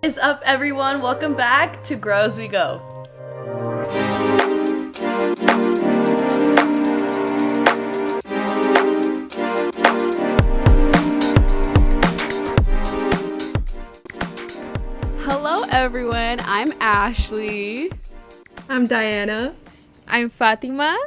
What is up, everyone? Welcome back to Grow As We Go. Hello, everyone. I'm Ashley. I'm Diana. I'm Fatima.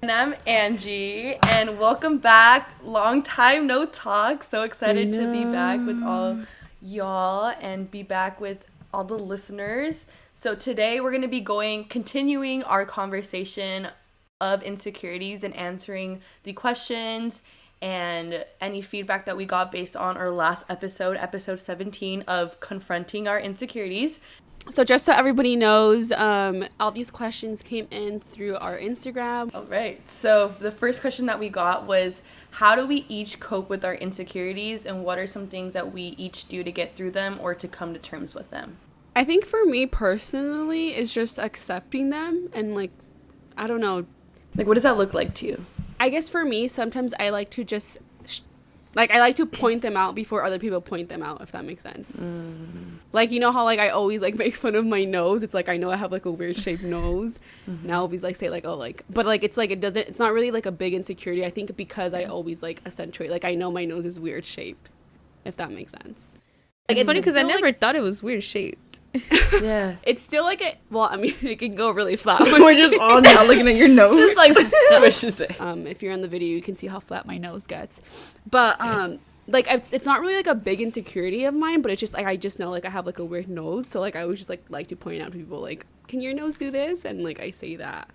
And I'm Angie. And welcome back. Long time no talk. So excited to be back with all y'all and be back with all the listeners. So today we're going to be continuing our conversation of insecurities and answering the questions and any feedback that we got based on our last episode 17 of Confronting Our Insecurities. So just so everybody knows, all these questions came in through our Instagram. All right. So the first question that we got was, how do we each cope with our insecurities, and what are some things that we each do to get through them or to come to terms with them? I think for me personally, it's just accepting them and I don't know. Like, what does that look like to you? I guess for me, sometimes I like to just, I like to point them out before other people point them out, if that makes sense. Like, you know how, I always, make fun of my nose? It's I know I have, a weird shaped nose. And I always, say, but, it's not really, a big insecurity. I think because I always, accentuate, I know my nose is weird shape, if that makes sense. It's funny because I never thought it was weird shaped. Yeah. It's still, it can go really flat. We're just all now looking at your nose. If you're in the video, you can see how flat my nose gets. But, it's not really, a big insecurity of mine, but it's just, I just know, I have, a weird nose. So, I always just, like to point out to people, can your nose do this? And, I say that.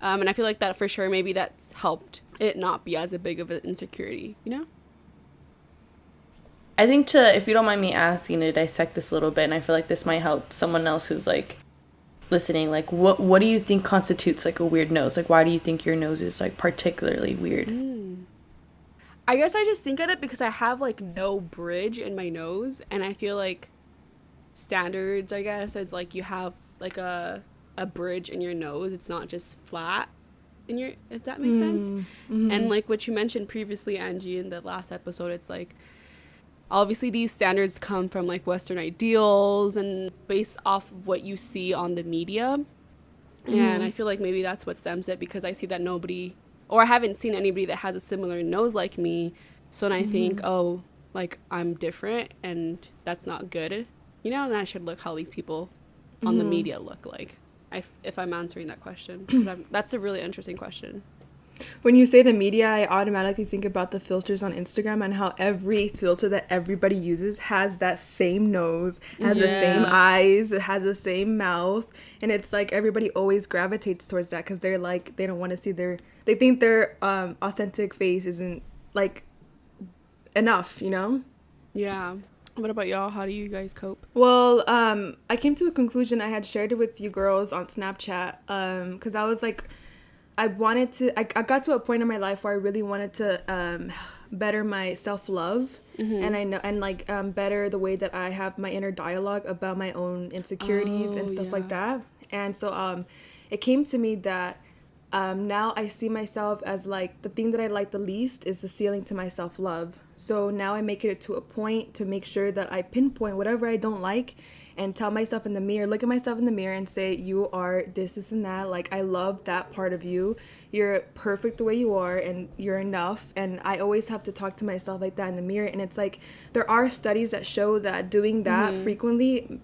And I feel like that for sure, maybe that's helped it not be as a big of an insecurity, you know? I think if you don't mind me asking, to dissect this a little bit, and I feel like this might help someone else who's, listening, what do you think constitutes, a weird nose? Why do you think your nose is, particularly weird? I guess I just think of it because I have, no bridge in my nose, and I feel standards, I guess, is, you have, a bridge in your nose. It's not just flat in your, if that makes sense. Mm-hmm. And, what you mentioned previously, Angie, in the last episode, it's, obviously these standards come from Western ideals and based off of what you see on the media. And I feel maybe that's what stems it, because I see that nobody, or I haven't seen anybody that has a similar nose like me. So then I think, I'm different and that's not good, you know, and I should look how these people on the media look like, if I'm answering that question. 'Cause that's a really interesting question. When you say the media, I automatically think about the filters on Instagram and how every filter that everybody uses has that same nose, has the same eyes, it has the same mouth. And it's everybody always gravitates towards that because they're they don't want to see they think their authentic face isn't enough, you know? Yeah. What about y'all? How do you guys cope? Well, I came to a conclusion. I had shared it with you girls on Snapchat because I was I got to a point in my life where I really wanted to better my self-love, and better the way that I have my inner dialogue about my own insecurities and stuff like that. And so it came to me that now I see myself as the thing that I like the least is the ceiling to my self-love. So now I make it to a point to make sure that I pinpoint whatever I don't like and tell myself in the mirror, look at myself in the mirror and say, you are this and that. I love that part of you. You're perfect the way you are and you're enough. And I always have to talk to myself like that in the mirror. And it's there are studies that show that doing that frequently,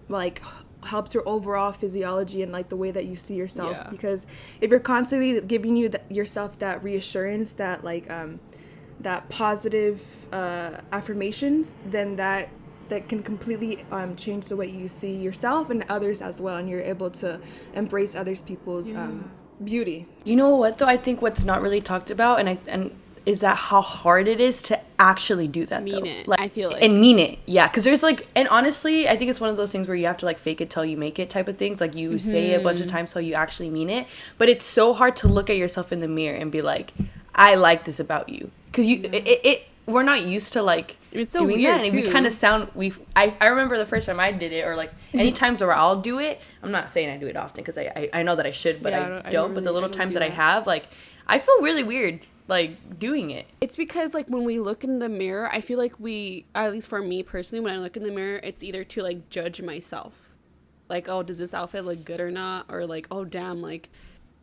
helps your overall physiology and the way that you see yourself. Yeah. Because if you're constantly giving yourself that reassurance, that that positive affirmations, then that can completely change the way you see yourself and others as well, and you're able to embrace others people's beauty. You know what, though? I think what's not really talked about and is that how hard it is to actually do that. Mean it. I feel and mean it. Yeah, because there's and honestly, I think it's one of those things where you have to fake it till you make it type of things. You say it a bunch of times till you actually mean it, but it's so hard to look at yourself in the mirror and be I like this about you, because we're not used to it's so doing weird that, and too. we kind of sound I remember the first time I did it, or any times where I'll do it. I'm not saying I do it often because I know that I should, but I don't. But the little times that I have, I feel really weird like doing it? It's because like when we look in the mirror, I feel like at least for me personally, when I look in the mirror, it's either to like judge myself, like, oh, does this outfit look good or not, or like, oh damn, like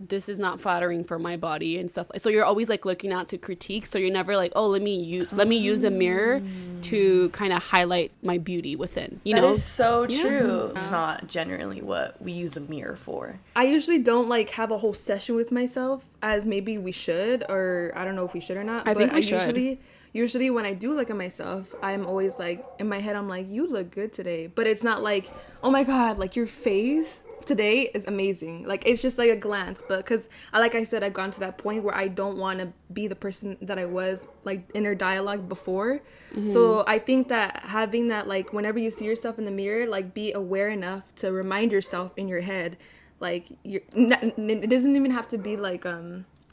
this is not flattering for my body and stuff. So you're always like looking out to critique, so you're never like, oh, let me use a mirror to kind of highlight my beauty within, you know. That is so true. It's not generally what we use a mirror for. I usually don't like have a whole session with myself as maybe we should, or I don't know if we should or not. I think we should. Usually when I do look at myself, I'm always like, in my head, I'm like, you look good today. But it's not like, oh my God, like your face today is amazing. Like, it's just like a glance. But because, like I said, I've gone to that point where I don't want to be the person that I was, like, inner dialogue before. So I think that having that, like, whenever you see yourself in the mirror, like, be aware enough to remind yourself in your head, like, it doesn't even have to be, like,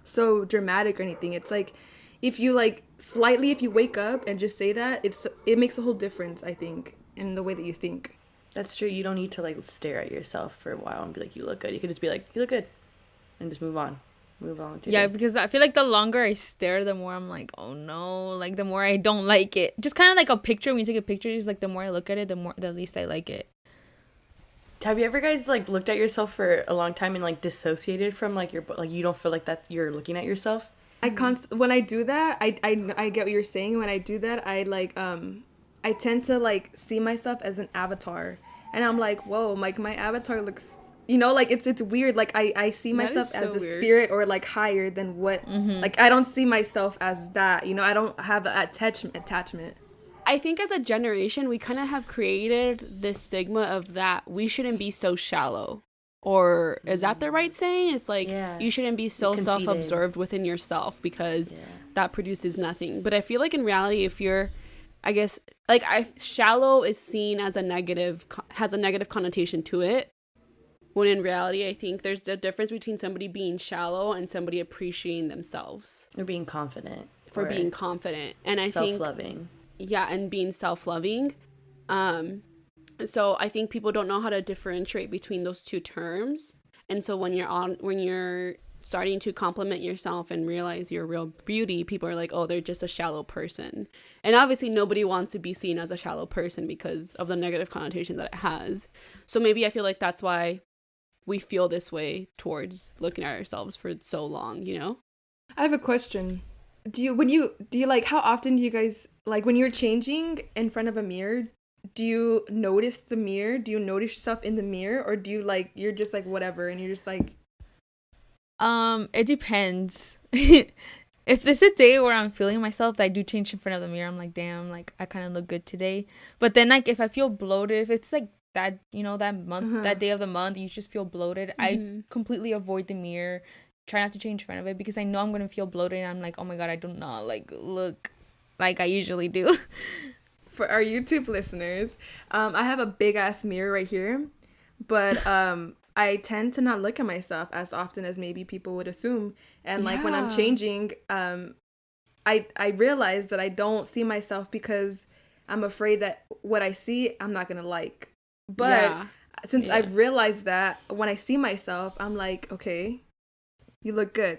so dramatic or anything. It's like, if you wake up and just say that, it makes a whole difference, I think, in the way that you think. That's true. You don't need to like stare at yourself for a while and be like, you look good. You could just be like, you look good, and just move on to Yeah, because I feel like the longer I stare, the more I'm like, oh no, like the more I don't like it. Just kind of like a picture. When you take a picture, it's like the more I look at it, the least I like it. Have you ever guys like looked at yourself for a long time and like dissociated from like you don't feel like that you're looking at yourself? When I do that, I get what you're saying. When I do that, I tend to like see myself as an avatar, and I'm like, whoa, like my avatar looks, you know, like it's weird. Like I see myself as a spirit or like higher than what, like I don't see myself as that, you know. I don't have the attachment. I think as a generation, we kind of have created this stigma of that we shouldn't be so shallow. Or is that the right saying? It's like, you shouldn't be so self-absorbed within yourself because that produces nothing. But I feel like in reality, if you're, I guess, like shallow is seen as has a negative connotation to it. When in reality, I think there's a difference between somebody being shallow and somebody appreciating themselves. Or being confident. Being confident. And I think self-loving. Yeah, and being self-loving. So I think people don't know how to differentiate between those two terms. And so when you're starting to compliment yourself and realize your real beauty, people are like, oh, they're just a shallow person. And obviously nobody wants to be seen as a shallow person because of the negative connotation that it has. So maybe I feel like that's why we feel this way towards looking at ourselves for so long, you know? I have a question. Do you like, how often do you guys, like when you're changing in front of a mirror, do you notice the mirror? Do you notice yourself in the mirror? Or do you like, you're just like whatever and you're just like... It depends. If there's a day where I'm feeling myself that I do change in front of the mirror, I'm like, damn, like I kind of look good today. But then like if I feel bloated, if it's like that, you know, that month, that day of the month, you just feel bloated, I completely avoid the mirror, try not to change in front of it because I know I'm going to feel bloated and I'm like, oh my God, I do not like look like I usually do. For our YouTube listeners, I have a big ass mirror right here, but I tend to not look at myself as often as maybe people would assume. And like when I'm changing, I realize that I don't see myself because I'm afraid that what I see, I'm not going to like. But since I've realized that when I see myself, I'm like, okay, you look good.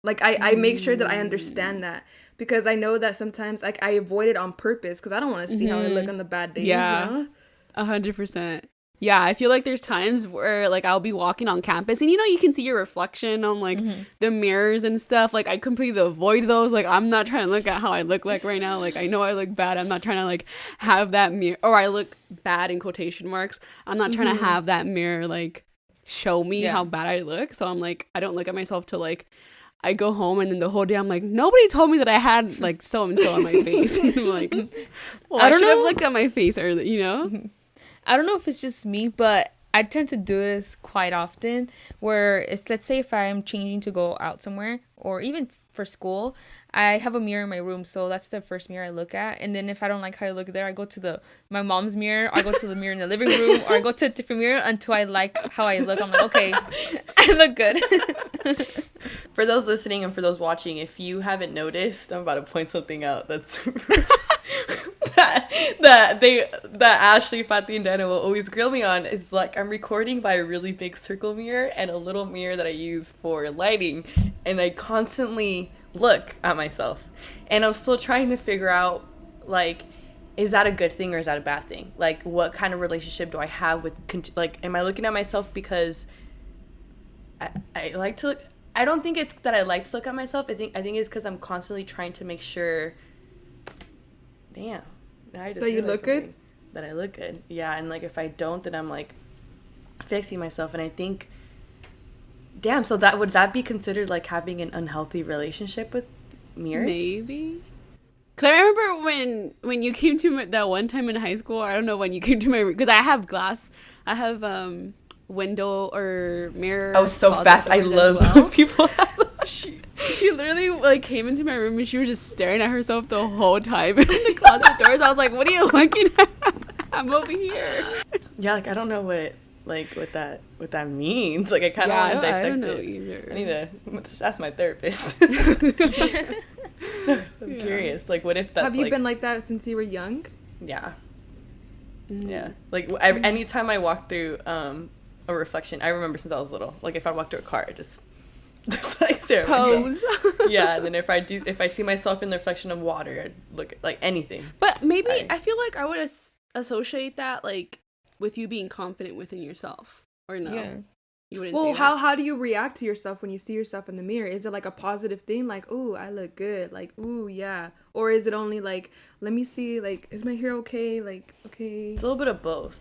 Like I make sure that I understand that. Because I know that sometimes, like, I avoid it on purpose because I don't want to see how I look on the bad days, yeah, you know? 100%. Yeah, I feel like there's times where, like, I'll be walking on campus and, you know, you can see your reflection on, like, the mirrors and stuff. Like, I completely avoid those. Like, I'm not trying to look at how I look like right now. Like, I know I look bad. I'm not trying to, like, have that mirror. Or I look bad in quotation marks. I'm not trying to have that mirror, like, show me how bad I look. So I'm, like, I don't look at myself till, like, I go home and then the whole day I'm like, nobody told me that I had like so and so on my face. And I'm like, well, I should have looked at my face earlier, you know? I don't know if it's just me, but I tend to do this quite often where it's, let's say if I'm changing to go out somewhere or even for school, I have a mirror in my room, so that's the first mirror I look at. And then if I don't like how I look there, I go to my mom's mirror, or I go to the mirror in the living room, or I go to a different mirror until I like how I look. I'm like, okay, I look good. For those listening and for those watching, if you haven't noticed, I'm about to point something out that's that Ashley, Fatty, and Dana will always grill me on. It's like I'm recording by a really big circle mirror and a little mirror that I use for lighting, and I constantly look at myself. And I'm still trying to figure out, like, is that a good thing or is that a bad thing? Like, what kind of relationship do I have with, like, am I looking at myself because I like to look, I don't think it's that I like to look at myself. I think it's because I'm constantly trying to make sure, damn, now I just that you look good? That I look good. Yeah, and, like, if I don't, then I'm, like, fixing myself. And I think, damn, so that would that be considered, like, having an unhealthy relationship with mirrors? Maybe. Because I remember when you came to that one time in high school, I don't know when you came to my room, because I have window or mirror. I was so fast. I love when people have she literally, like, came into my room and she was just staring at herself the whole time in the closet doors. I was like, what are you looking at? I'm over here. Yeah, like, I don't know what that means. Like, I kind of want to dissect I don't know it. either. I need to just ask my therapist. I'm curious. Like, what if that's, have you like, been like that since you were young? Yeah. Yeah. Like, anytime I walk through a reflection, I remember since I was little. Like, if I walk through a car, I just like stare at pose. Yeah, and then if I see myself in the reflection of water, I'd look at, like, anything. But maybe I feel like I would associate that, like, with you being confident within yourself, or no? Yeah. You wouldn't. Well, say how do you react to yourself when you see yourself in the mirror? Is it like a positive thing, like, ooh, I look good, like, ooh, yeah, or is it only like, let me see, like, is my hair okay, like, okay? It's a little bit of both.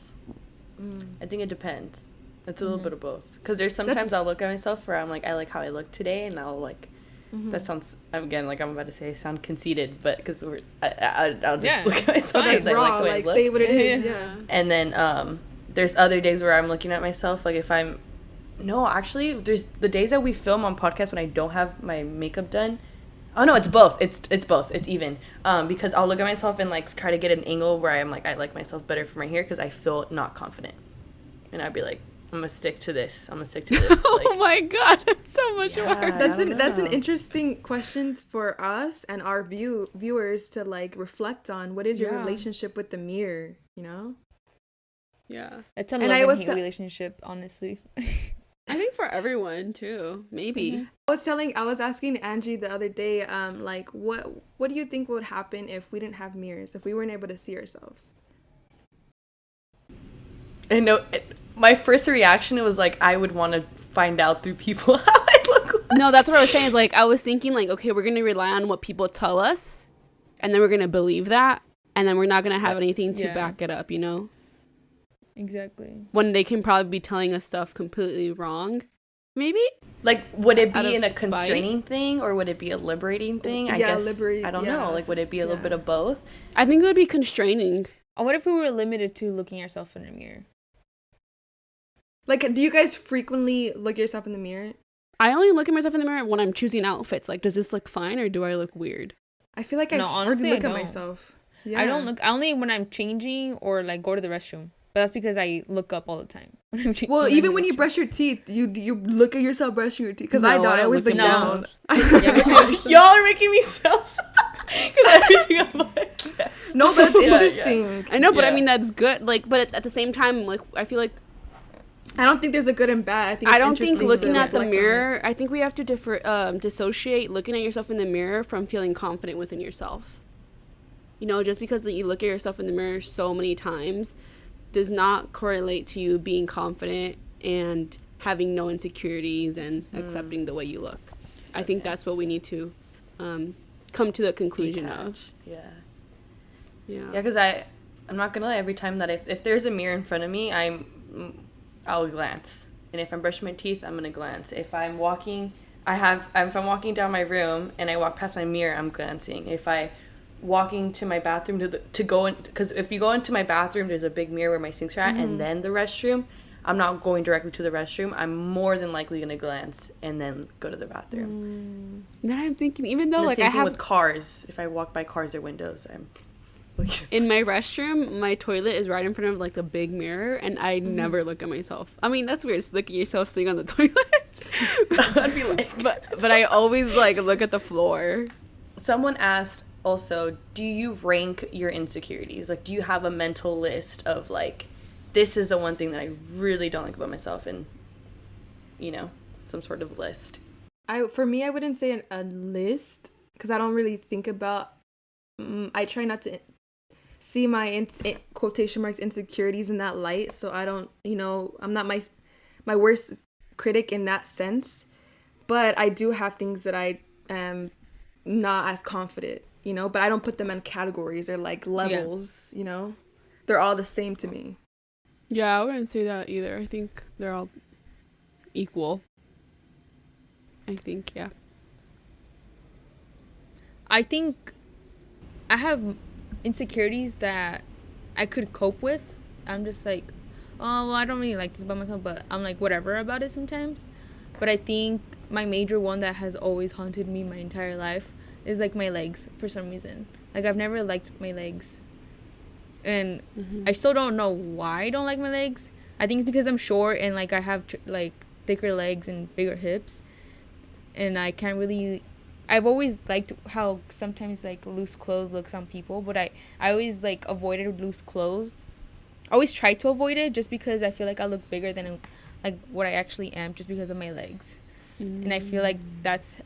I think it depends. It's a little bit of both. Because there's sometimes I'll look at myself where I'm like, I like how I look today, and I'll, like, that sounds, again, like I'm about to say, I sound conceited, but because I'll just look at myself. That's raw, like, say what it is, yeah. And then there's other days where I'm looking at myself, like, if I'm, no, actually, there's the days that we film on podcasts when I don't have my makeup done. Oh, no, it's both. It's both. It's even. Because I'll look at myself and, like, try to get an angle where I'm like, I like myself better for my hair because I feel not confident. And I'd be like, I'm going to stick to this. Like, oh my God, that's so much work. That's an interesting question for us and our viewers to, like, reflect on. What is your relationship with the mirror, you know? Yeah. It's a love and hate relationship, honestly. I think for everyone too, maybe. I was asking Angie the other day, like, what do you think would happen if we didn't have mirrors, if we weren't able to see ourselves? I know, my first reaction was like, I would want to find out through people how I look like. No, that's what I was saying. Is like, I was thinking, like, okay, we're gonna rely on what people tell us, and then we're gonna believe that, and then we're not gonna have anything to back it up, you know? Exactly. When they can probably be telling us stuff completely wrong. Maybe? Like, would it be in a constraining thing, or would it be a liberating thing? I guess, I don't know. Like, would it be a little bit of both? I think it would be constraining. What if we were limited to looking ourselves in a mirror? Like, do you guys frequently look yourself in the mirror? I only look at myself in the mirror when I'm choosing outfits. Like, does this look fine, or do I look weird? I feel like honestly look at myself. Yeah. I don't look, only when I'm changing or, like, go to the restroom. But that's because I look up all the time. Well, even when you brush your teeth, you look at yourself brushing your teeth. Because I always look down. Y'all are making me so sad. Because everything I'm like, yes. No, but it's interesting. Yeah. I know, but I mean, that's good. Like, but at the same time, like, I feel like I don't think there's a good and bad. I don't think looking at the mirror, I think we have to dissociate looking at yourself in the mirror from feeling confident within yourself. You know, just because you look at yourself in the mirror so many times does not correlate to you being confident and having no insecurities and accepting the way you look. I think that's what we need to come to the conclusion of. Yeah, because I'm not gonna lie, every time that if there's a mirror in front of me, I'll glance, and if I'm brushing my teeth, I'm gonna glance. If I'm walking down my room and I walk past my mirror, I'm glancing. If I walking to my bathroom to go in, because if you go into my bathroom, there's a big mirror where my sinks are at, and then the restroom, I'm not going directly to the restroom. I'm more than likely gonna glance and then go to the bathroom. Now I'm thinking, even though, and like, I have with cars, if I walk by cars or windows, I'm in my restroom, my toilet is right in front of, like, a big mirror, and I never look at myself. I mean, that's weird, looking at yourself sitting on the toilet. I'd be like, but I always, like, look at the floor. Someone asked also, do you rank your insecurities? Like, do you have a mental list of, like, this is the one thing that I really don't like about myself, and, you know, some sort of list? For me, I wouldn't say a list because I don't really think about. I try not to see my quotation marks insecurities in that light, so I don't. I'm not my worst critic in that sense, but I do have things that I am not as confident. But I don't put them in categories or like levels. They're all the same to me. Yeah, I wouldn't say that either. I think they're all equal. I think, yeah. I think I have insecurities that I could cope with. I'm just like, oh, well, I don't really like this about myself, but I'm like, whatever about it sometimes. But I think my major one that has always haunted me my entire life is like my legs for some reason. Like, I've never liked my legs. And I still don't know why I don't like my legs. I think it's because I'm short and like I have like thicker legs and bigger hips. And I can't really... I've always liked how sometimes like loose clothes looks on people, but I always like avoided loose clothes. I always try to avoid it just because I feel like I look bigger than like what I actually am just because of my legs. And I feel like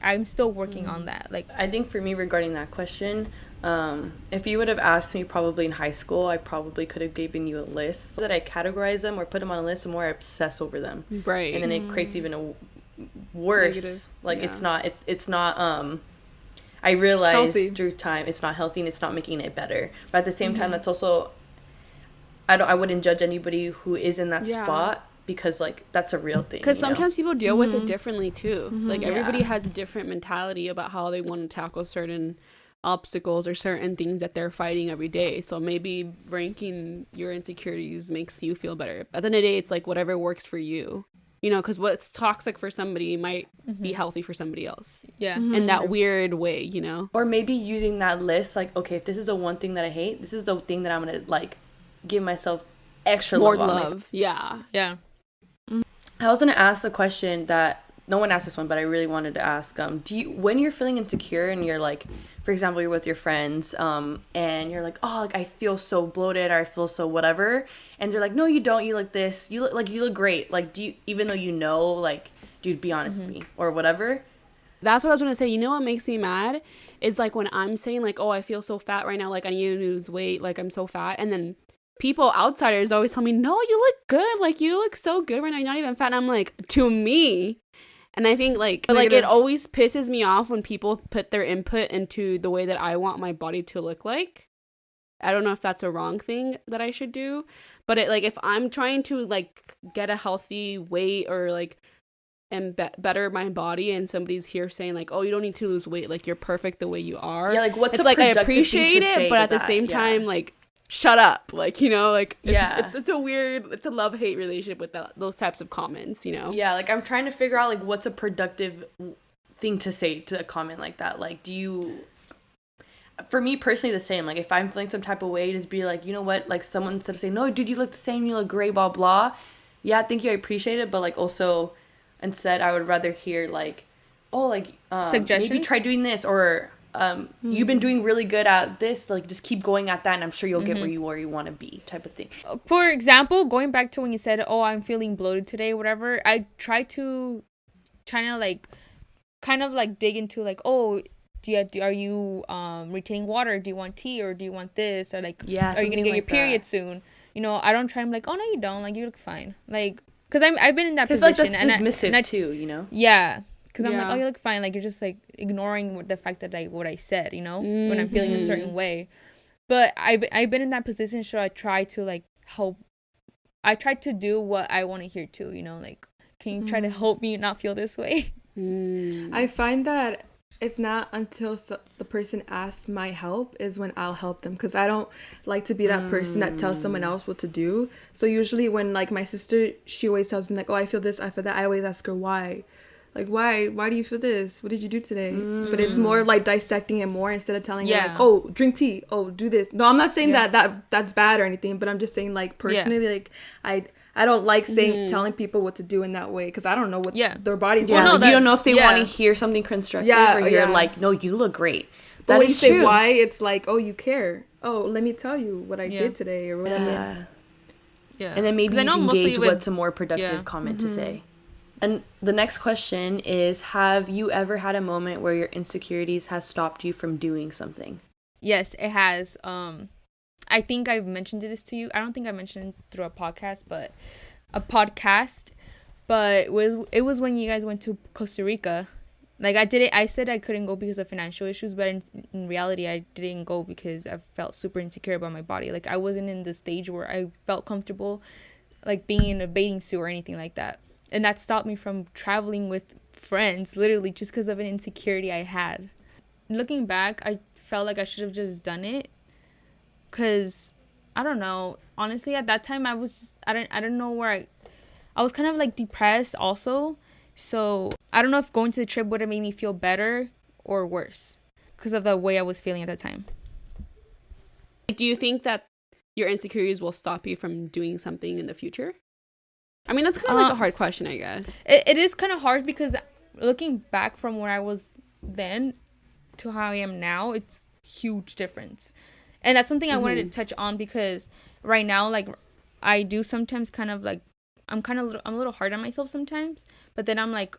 I'm still working on that. Like, I think for me regarding that question, if you would have asked me probably in high school, I probably could have given you a list so that I categorize them or put them on a list, the more I obsess over them. Right. And then it creates even a worse negative. Like, yeah. it's not I realized healthy. Through time it's not healthy and it's not making it better, but at the same time that's also I wouldn't judge anybody who is in that spot, because like that's a real thing, because sometimes people deal with it differently too. Like, everybody Yeah. has a different mentality about how they want to tackle certain obstacles or certain things that they're fighting every day. So maybe ranking your insecurities makes you feel better. At the end of the day, it's like whatever works for you. Because what's toxic for somebody might be healthy for somebody else. yeah. In that weird way, or maybe using that list, like, okay, if this is the one thing that I hate, this is the thing that I'm gonna like give myself extra more love on. love. Yeah. Yeah. I was gonna ask the question that no one asked this one, but I really wanted to ask. Do you, when you're feeling insecure and you're like, for example, you're with your friends, and you're like, oh, like I feel so bloated or I feel so whatever, and they're like, no, you don't. You look this. You look great. Like, do you, even though like, dude, be honest with me or whatever. That's what I was going to say. You know what makes me mad? Is like when I'm saying like, oh, I feel so fat right now. Like, I need to lose weight. Like, I'm so fat. And then people, outsiders, always tell me, no, you look good. Like, you look so good right now. You're not even fat. And I'm like, to me. And I think like it always pisses me off when people put their input into the way that I want my body to look like. I don't know if that's a wrong thing that I should do. But if I'm trying to like get a healthy weight or like and better my body, and somebody's here saying like, oh, you don't need to lose weight, like you're perfect the way you are. Yeah, like what's it's a like I productive appreciate thing to it, say but to at the that? same time, like, shut up, like, Yeah. it's a weird, it's a love-hate relationship with those types of comments. Yeah, like I'm trying to figure out like what's a productive thing to say to a comment like that. Like, do you, for me personally, the same. Like, if I'm feeling some type of way, just be like, you know what, like someone instead of saying, no, dude, you look the same, you look great, blah blah, yeah, thank you, I appreciate it, but like also instead I would rather hear like, oh, like suggestions, maybe try doing this, or you've been doing really good at this, like just keep going at that and I'm sure you'll get where you want to be, type of thing. For example, going back to when you said, oh, I'm feeling bloated today, whatever, I try to like kind of like dig into like, oh, are you retaining water, do you want tea, or do you want this, or like, are you gonna get your period soon? I don't try. I'm like, oh no, you don't, like you look fine, like, because I've been in that position, like that's dismissive too, yeah, because I'm like, oh, you look fine, like you're just like ignoring the fact that what I said, when I'm feeling a certain way. But I've been in that position, so I try to like help. I try to do what I want to hear too, like, can you try to help me not feel this way? I find that it's not until the person asks my help is when I'll help them, because I don't like to be that person that tells someone else what to do. So usually when like my sister, she always tells me like, oh, I feel this, I feel that, I always ask her why. Like, why do you feel this? What did you do today? But it's more like dissecting it more instead of telling her like, oh, drink tea, oh, do this. No, I'm not saying that's bad or anything, but I'm just saying like personally, like I don't like telling people what to do in that way, because I don't know what their bodies want. Well, you don't know if they want to hear something constructive, or you're like, no, you look great. But when you say why, it's like, oh, you care. Oh, let me tell you what I did today or whatever. Yeah. And then maybe you can gauge what's a more productive comment to say. And the next question is, have you ever had a moment where your insecurities has stopped you from doing something? Yes, it has. I think I've mentioned this to you. I don't think I mentioned it through a podcast, but it was when you guys went to Costa Rica. Like I said I couldn't go because of financial issues, but in reality I didn't go because I felt super insecure about my body. Like I wasn't in the stage where I felt comfortable like being in a bathing suit or anything like that. And that stopped me from traveling with friends, literally just because of an insecurity I had. Looking back, I felt like I should have just done it, because I don't know, honestly at that time I was just, I don't know where I was kind of like depressed also. So I don't know if going to the trip would have made me feel better or worse because of the way I was feeling at that time. Do you think that your insecurities will stop you from doing something in the future? I mean, that's kind of like a hard question, I guess. It is kind of hard because looking back from where I was then to how I am now, it's huge difference. And that's something I wanted to touch on, because right now, like, I do sometimes kind of like, I'm a little hard on myself sometimes, but then I'm like,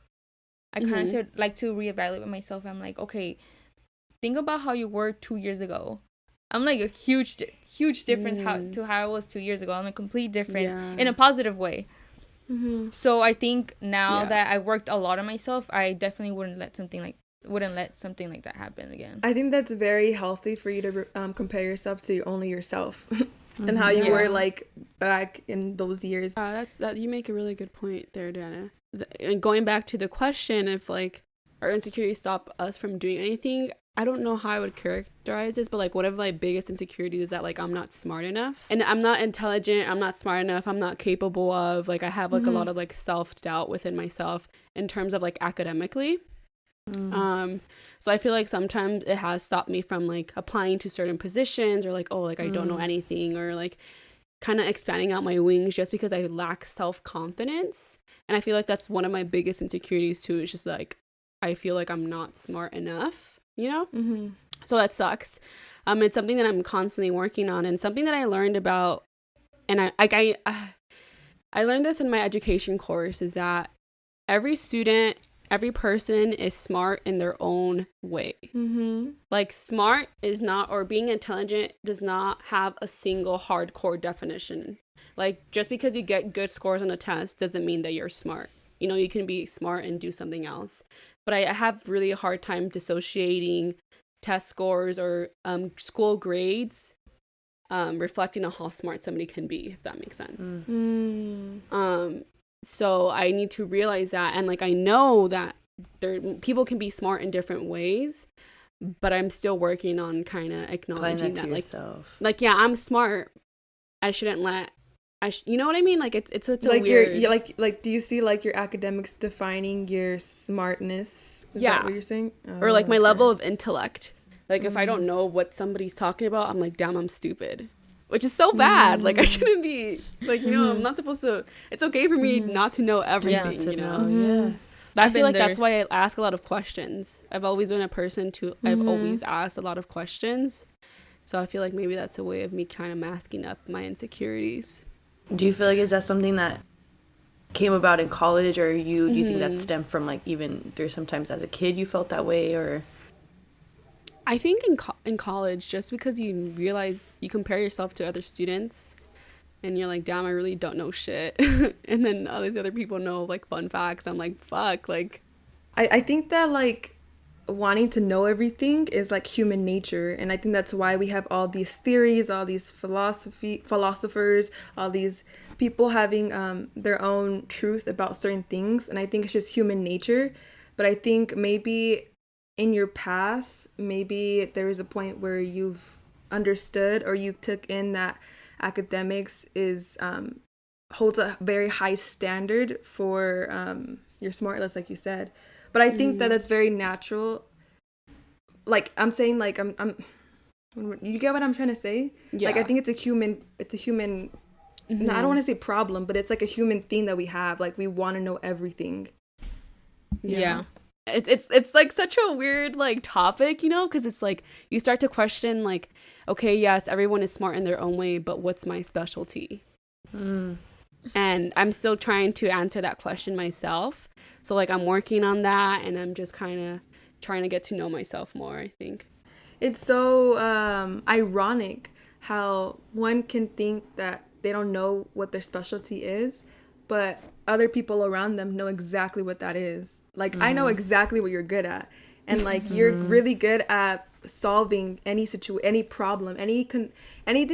I kind of like to reevaluate myself. I'm like, okay, think about how you were 2 years ago. I'm like a huge difference to how I was 2 years ago. I'm a complete different in a positive way. So I think now that I worked a lot on myself, I definitely wouldn't let something like that happen again. I think that's very healthy for you to compare yourself to only yourself and how you were like back in those years. That you make a really good point there, Dana. And going back to the question, if like our insecurities stop us from doing anything, I don't know how I would characterize this, but like one of my biggest insecurities is that like I'm not smart enough, and I'm not intelligent, I'm not smart enough, I'm not capable of, like I have like a lot of like self-doubt within myself in terms of like academically. So I feel like sometimes it has stopped me from like applying to certain positions, or like, oh, like I don't know anything, or like kind of expanding out my wings just because I lack self-confidence. And I feel like that's one of my biggest insecurities too. It's just like I feel like I'm not smart enough, you know? So that sucks. It's something that I'm constantly working on, and something that I learned about, and I learned this in my education course, is that every person is smart in their own way. Like smart is not, or being intelligent does not have a single hardcore definition. Like just because you get good scores on a test doesn't mean that you're smart. You know, you can be smart and do something else. But I have really a hard time dissociating test scores or school grades reflecting on how smart somebody can be, if that makes sense. So I need to realize that, and like I know that people can be smart in different ways, but I'm still working on kind of acknowledging that like yeah, I'm smart. I shouldn't let you know what I mean? Like it's like weird. you're like, do you see like your academics defining your smartness? Is that what you're saying? Or like my level of intellect. Like if I don't know what somebody's talking about, I'm like, damn, I'm stupid. Which is so bad. Like I shouldn't be like, you know, I'm not supposed to. It's okay for me not to know everything, you know. I feel like that's why I ask a lot of questions. I've always been a person I've always asked a lot of questions. So I feel like maybe that's a way of me kind of masking up my insecurities. Do you feel like, is that something that came about in college, or do you think that stemmed from like even there's sometimes as a kid you felt that way? Or I think in college, just because you realize you compare yourself to other students and you're like, damn, I really don't know shit. And then all these other people know like fun facts. I'm like, fuck, like. I think that like wanting to know everything is like human nature, and I think that's why we have all these theories, all these philosophers, all these people having their own truth about certain things, and I think it's just human nature. But I think maybe in your path, maybe there is a point where you've understood or you took in that academics is holds a very high standard for your smartness, like you said. But I think that it's very natural. Like I'm saying, like I'm you get what I'm trying to say? Yeah. Like I think it's a human I don't want to say problem, but it's like a human thing that we have. Like we want to know everything. Yeah. It's like such a weird like topic, you know, because it's like you start to question like, okay, yes, everyone is smart in their own way, but what's my specialty? And I'm still trying to answer that question myself. So like I'm working on that, and I'm just kind of trying to get to know myself more, I think. It's so ironic how one can think that they don't know what their specialty is, but other people around them know exactly what that is. Like, I know exactly what you're good at. And, like, you're really good at solving any problem, anything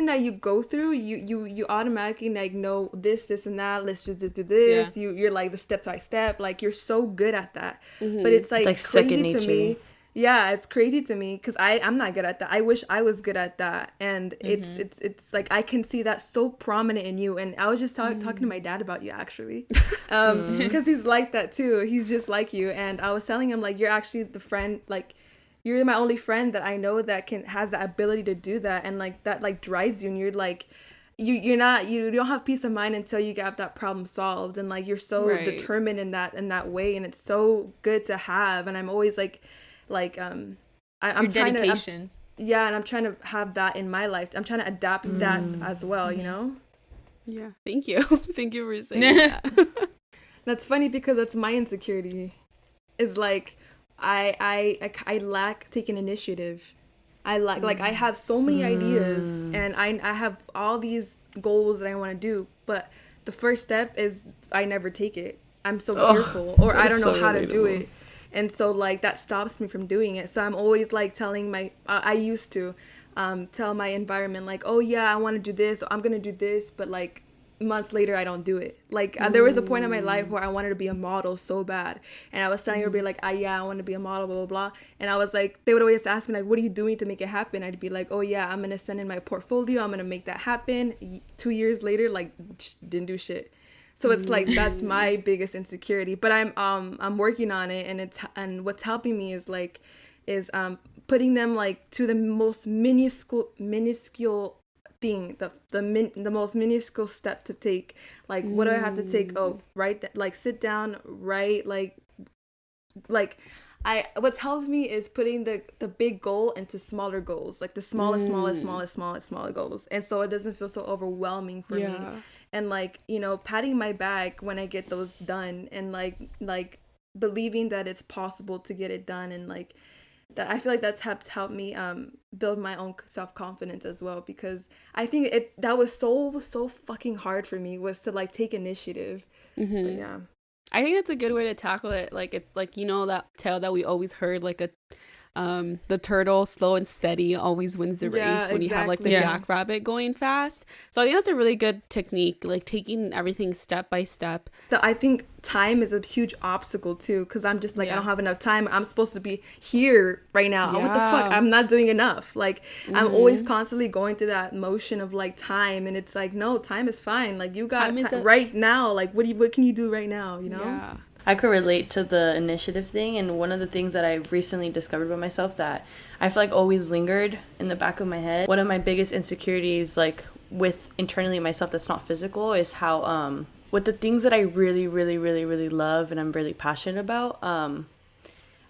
that you go through, you automatically, like, know this, and that. Let's just do this. Yeah. You're, like, the step-by-step. Like, you're so good at that. But it's, like second crazy to nature. me. Yeah, it's crazy to me because I'm not good at that. I wish I was good at that. And it's like I can see that so prominent in you. And I was just talking to my dad about you, actually, because he's like that too. He's just like you. And I was telling him, like, you're actually the friend, like, you're my only friend that I know that has the ability to do that. And, like, that, like, drives you. And you're, like, you don't have peace of mind until you get that problem solved. And, like, you're so determined in that way. And it's so good to have. And I'm always, I'm Your dedication. and I'm trying to have that in my life. I'm trying to adapt that as well, you know? Yeah, thank you. Thank you for saying that. That's funny because that's my insecurity. It's like I lack taking initiative. I have so many ideas and I have all these goals that I want to do, but the first step is I never take it. I'm so fearful, or I don't know how to do it. And so, like, that stops me from doing it. So I'm always, like, telling I used to tell my environment, like, oh, yeah, I want to do this, or I'm going to do this. But, like, months later, I don't do it. Like, there was a point in my life where I wanted to be a model so bad. And I was telling everybody, like, yeah, I want to be a model, blah, blah, blah. And I was like, they would always ask me, like, what are you doing to make it happen? I'd be like, oh, yeah, I'm going to send in my portfolio. I'm going to make that happen. 2 years later, like, didn't do shit. So it's like that's my biggest insecurity, but I'm working on it, and what's helping me is putting them, like, to the most minuscule thing, the most minuscule step to take. Like, what do I have to take? Oh, sit down, write, what's helped me is putting the big goal into smaller goals, like the smallest goals, and so it doesn't feel so overwhelming for me. And, like, you know, patting my back when I get those done, and like believing that it's possible to get it done, and like that, I feel like that's helped me build my own self-confidence as well, because I think that was so fucking hard for me, was to, like, take initiative. But yeah, I think that's a good way to tackle it. Like, it, like, you know, that tale that we always heard, like, the turtle, slow and steady, always wins the race, when you have, like, the jackrabbit going fast. So I think that's a really good technique, like taking everything step by step. I think time is a huge obstacle too, because I'm just like, I don't have enough time. I'm supposed to be here right now. What the fuck? I'm not doing enough. Like, I'm always constantly going through that motion of, like, time, and it's like, no, time is fine. Like, you got time right now. Like, what can you do right now, you know? Yeah. I could relate to the initiative thing, and one of the things that I've recently discovered about myself that I feel like always lingered in the back of my head. One of my biggest insecurities, like, with internally myself that's not physical, is how with the things that I really, really, really, really love and I'm really passionate about,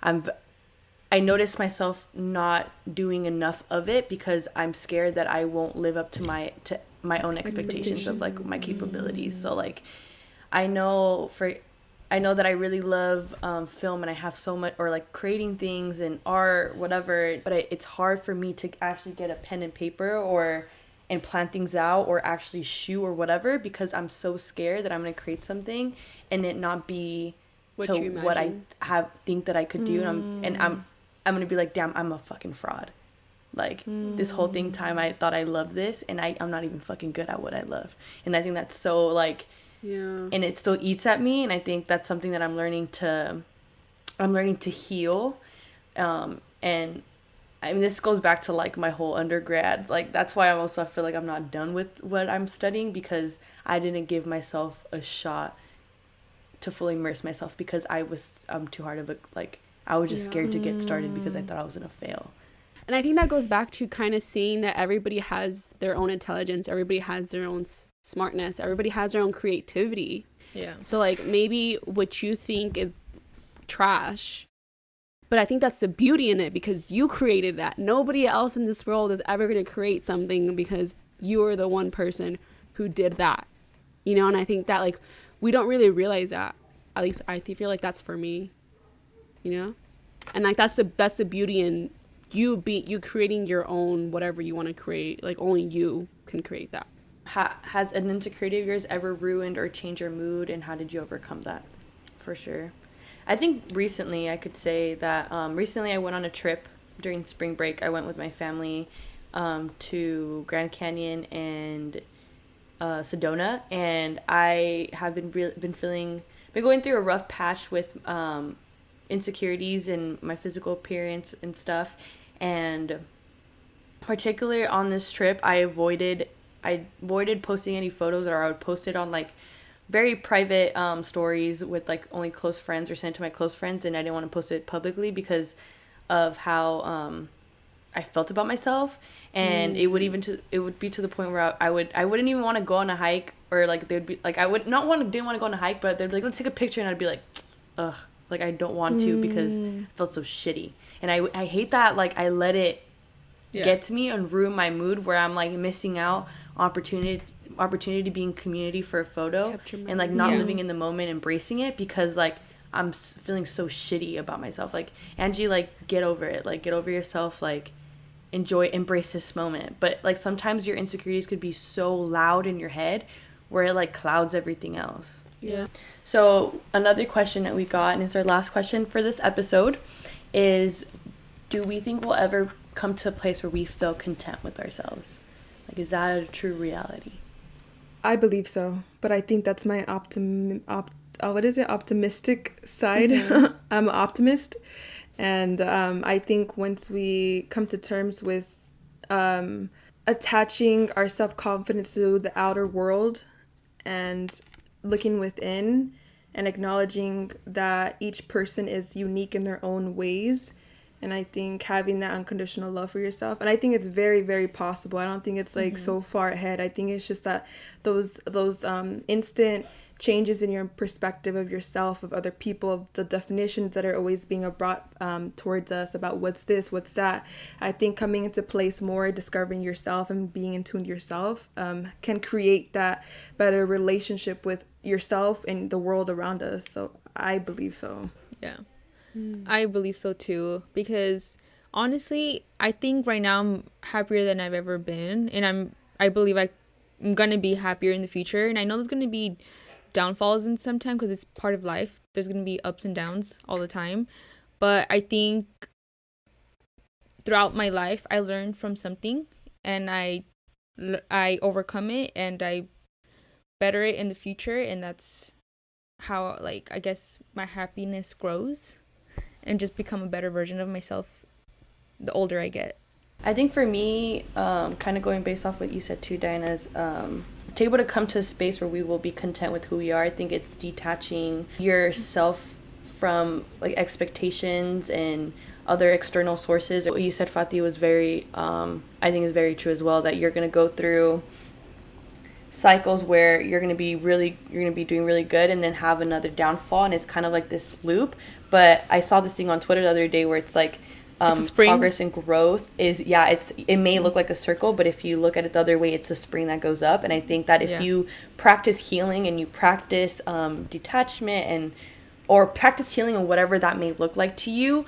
I notice myself not doing enough of it because I'm scared that I won't live up to my own expectations of, like, my capabilities. So, like, I know that I really love film, and I have so much, or, like, creating things and art, whatever, but it's hard for me to actually get a pen and paper and plan things out, or actually shoot or whatever, because I'm so scared that I'm going to create something and it not be what I think that I could do. And I'm going to be like, damn, I'm a fucking fraud. Like, this whole time I thought I loved this, and I'm not even fucking good at what I love. And I think that's so, like, and it still eats at me, and I think that's something that I'm learning to heal. And I mean, this goes back to, like, my whole undergrad. Like, that's why I feel like I'm not done with what I'm studying, because I didn't give myself a shot to fully immerse myself, because I'm too hard of a, like, I was just scared to get started because I thought I was gonna fail. And I think that goes back to kind of seeing that everybody has their own intelligence, everybody has their own smartness, everybody has their own creativity. Yeah. So, like, maybe what you think is trash, but I think that's the beauty in it, because you created that. Nobody else in this world is ever going to create something because you are the one person who did that. you know. And I think that like we don't really realize that. At least I feel like that's for me, you know. And like that's the beauty in you creating your own whatever you want to create. Like only you can create that. Has an insecurity of yours ever ruined or changed your mood, and how did you overcome that? For sure. I think recently I could say that recently I went on a trip during spring break. I went with my family to Grand Canyon and Sedona, and I have been going through a rough patch with insecurities in my physical appearance and stuff. And particularly on this trip, I avoided posting any photos, or I would post it on like very private stories with like only close friends, or send it to my close friends, and I didn't want to post it publicly because of how I felt about myself. And it would be to the point where I wouldn't even want to go on a hike, or like they'd be like, didn't want to go on a hike, but they'd be like, let's take a picture, and I'd be like, ugh, like I don't want to because I felt so shitty. And I hate that, like I let it get to me and ruin my mood, where I'm like missing out on opportunity to be in community for a photo, and like not living in the moment, embracing it, because like I'm feeling so shitty about myself. Like, Angie, like get over it, like get over yourself, like embrace this moment. But like sometimes your insecurities could be so loud in your head where it like clouds everything else. Yeah. So another question that we got, and it's our last question for this episode, is do we think we'll ever come to a place where we feel content with ourselves? Like, is that a true reality? I believe so, but I think that's my optimistic side. I'm an optimist, and I think once we come to terms with attaching our self-confidence to the outer world and looking within and acknowledging that each person is unique in their own ways, and I think having that unconditional love for yourself, and I think it's very, very possible. I don't think it's like so far ahead. I think it's just that those instant changes in your perspective of yourself, of other people, of the definitions that are always being brought towards us about what's this, what's that. I think coming into place more, discovering yourself and being in tune with yourself can create that better relationship with yourself and the world around us. So I believe so. Yeah. I believe so too, because honestly, I think right now I'm happier than I've ever been, and I believe I'm gonna be happier in the future. And I know there's gonna be downfalls in some time, because it's part of life. There's gonna be ups and downs all the time, but I think throughout my life I learned from something, and I overcome it, and I better it in the future, and that's how, like, I guess my happiness grows, and just become a better version of myself the older I get. I think for me, kind of going based off what you said too, Diana, is to be able to come to a space where we will be content with who we are. I think it's detaching yourself from like expectations and other external sources. What you said, Fatih, was very, I think is very true as well, that you're going to go through cycles where you're going to be doing really good, and then have another downfall, and it's kind of like this loop. But I saw this thing on Twitter the other day where it's like progress and growth is, it may look like a circle, but if you look at it the other way, it's a spring that goes up. And I think that if you practice healing, and you practice detachment, or practice healing, and whatever that may look like to you,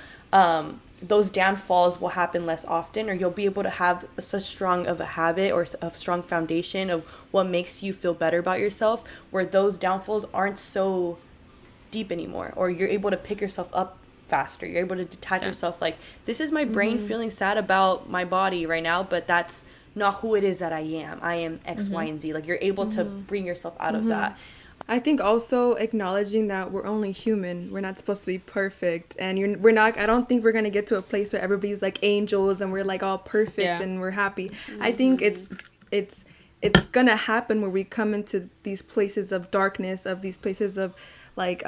those downfalls will happen less often, or you'll be able to have such strong of a habit or a strong foundation of what makes you feel better about yourself, where those downfalls aren't so deep anymore, or you're able to pick yourself up faster. You're able to detach yourself, like, this is my brain feeling sad about my body right now, but that's not who it is that I am. I am X, Y, and Z. Like, you're able to bring yourself out of that. I think also acknowledging that we're only human. We're not supposed to be perfect, and I don't think we're gonna get to a place where everybody's like angels and we're like all perfect and we're happy. I think it's gonna happen where we come into these places of darkness, of these places of like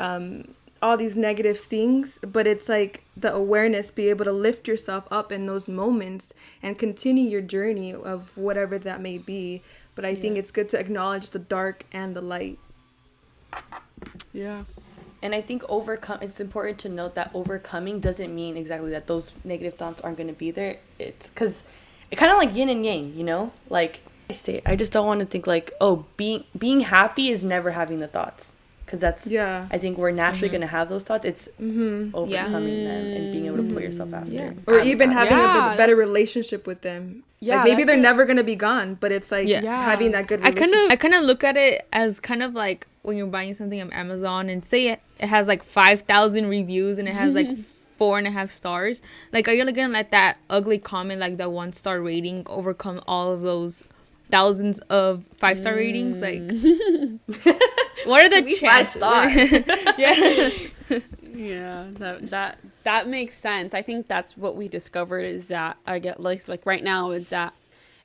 all these negative things, but it's like the awareness, be able to lift yourself up in those moments and continue your journey of whatever that may be. But I think it's good to acknowledge the dark and the light. Yeah. And I think it's important to note that overcoming doesn't mean exactly that those negative thoughts aren't going to be there. It's because it kind of like yin and yang, you know? Like, I just don't want to think like, oh, being happy is never having the thoughts. Because that's, I think we're naturally going to have those thoughts. It's overcoming them and being able to pull yourself after. Yeah. Or even having a better relationship with them. Yeah, like maybe they're never going to be gone, but it's like having that good relationship. I kind of look at it as kind of like when you're buying something on Amazon and say it has like 5,000 reviews and it has like 4.5 stars. Like, are you going to let that ugly comment, like that 1-star rating, overcome all of those thousands of 5-star ratings? Like, what are the chances? 5 that makes sense. I think that's what we discovered is that I get like right now is that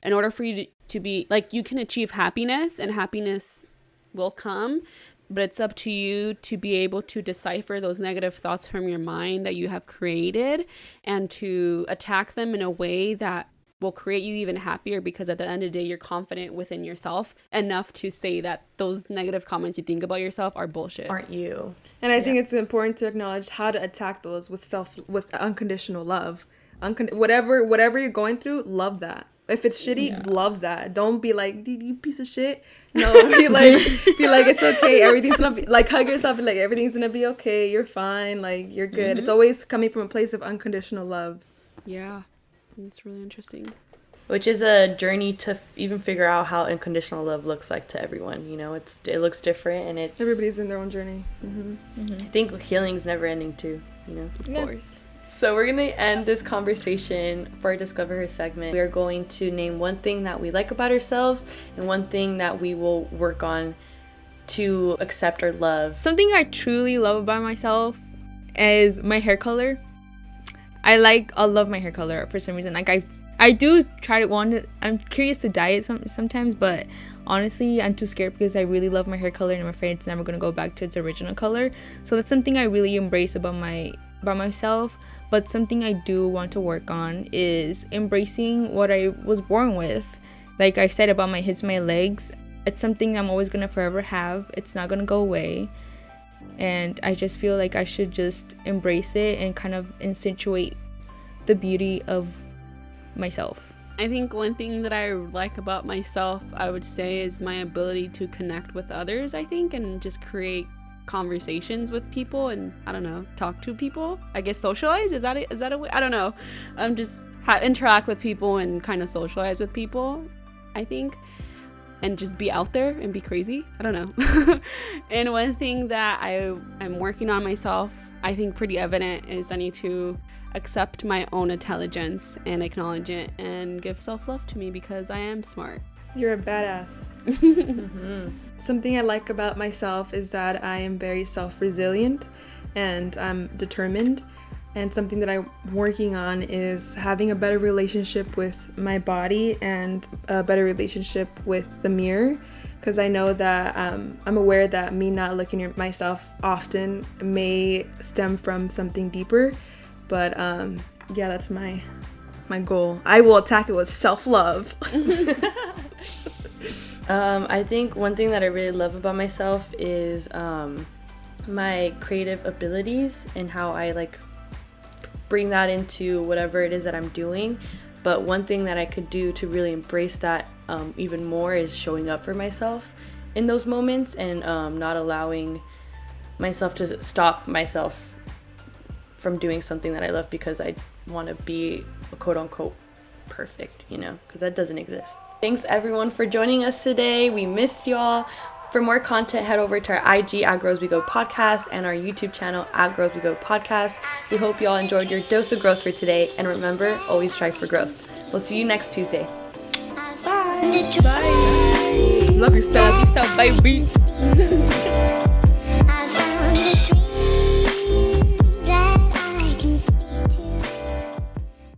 in order for you to be like, you can achieve happiness and happiness will come, but it's up to you to be able to decipher those negative thoughts from your mind that you have created and to attack them in a way that will create you even happier, because at the end of the day, you're confident within yourself enough to say that those negative comments you think about yourself are bullshit. Aren't you? And I think it's important to acknowledge how to attack those with unconditional love. Whatever you're going through, love that. If it's shitty, love that. Don't be like, you piece of shit. No, be like, it's okay. Everything's gonna be like, hug yourself and like, everything's gonna be okay. You're fine. Like, you're good. It's always coming from a place of unconditional love. Yeah. It's really interesting. Which is a journey to even figure out how unconditional love looks like to everyone. You know, it looks different, and it's everybody's in their own journey. I think healing's never ending too. You know, of course. So we're gonna end this conversation for our Discover Her segment. We are going to name one thing that we like about ourselves and one thing that we will work on to accept or love. Something I truly love about myself is my hair color. I love my hair color for some reason. Like I do try to I'm curious to dye it sometimes, but honestly, I'm too scared because I really love my hair color and I'm afraid it's never gonna go back to its original color. So that's something I really embrace about myself. But something I do want to work on is embracing what I was born with. Like I said about my hips, my legs, it's something I'm always gonna forever have. It's not gonna go away. And I just feel like I should just embrace it and kind of accentuate the beauty of myself. I think one thing that I like about myself, I would say, is my ability to connect with others, I think, and just create conversations with people and, I don't know, talk to people. I guess socialize? Is that a way? I don't know. Just interact with people and kind of socialize with people, I think. And just be out there and be crazy. I don't know. And one thing that I'm working on myself, I think pretty evident, is I need to accept my own intelligence and acknowledge it and give self-love to me because I am smart. You're a badass. Something I like about myself is that I am very self-resilient and I'm determined. And something that I'm working on is having a better relationship with my body and a better relationship with the mirror. Because I know that I'm aware that me not looking at myself often may stem from something deeper. But that's my goal. I will attack it with self-love. I think one thing that I really love about myself is my creative abilities and how I bring that into whatever it is that I'm doing. But one thing that I could do to really embrace that even more is showing up for myself in those moments and not allowing myself to stop myself from doing something that I love because I want to be a quote-unquote perfect, because that doesn't exist. Thanks everyone for joining us today. We missed y'all. For more content, head over to our IG at Grows We Go Podcast and our YouTube channel at Grows We Go Podcast. We hope y'all enjoyed your dose of growth for today. And remember, always strive for growth. We'll see you next Tuesday. Bye. Bye. Love yourself. Baby.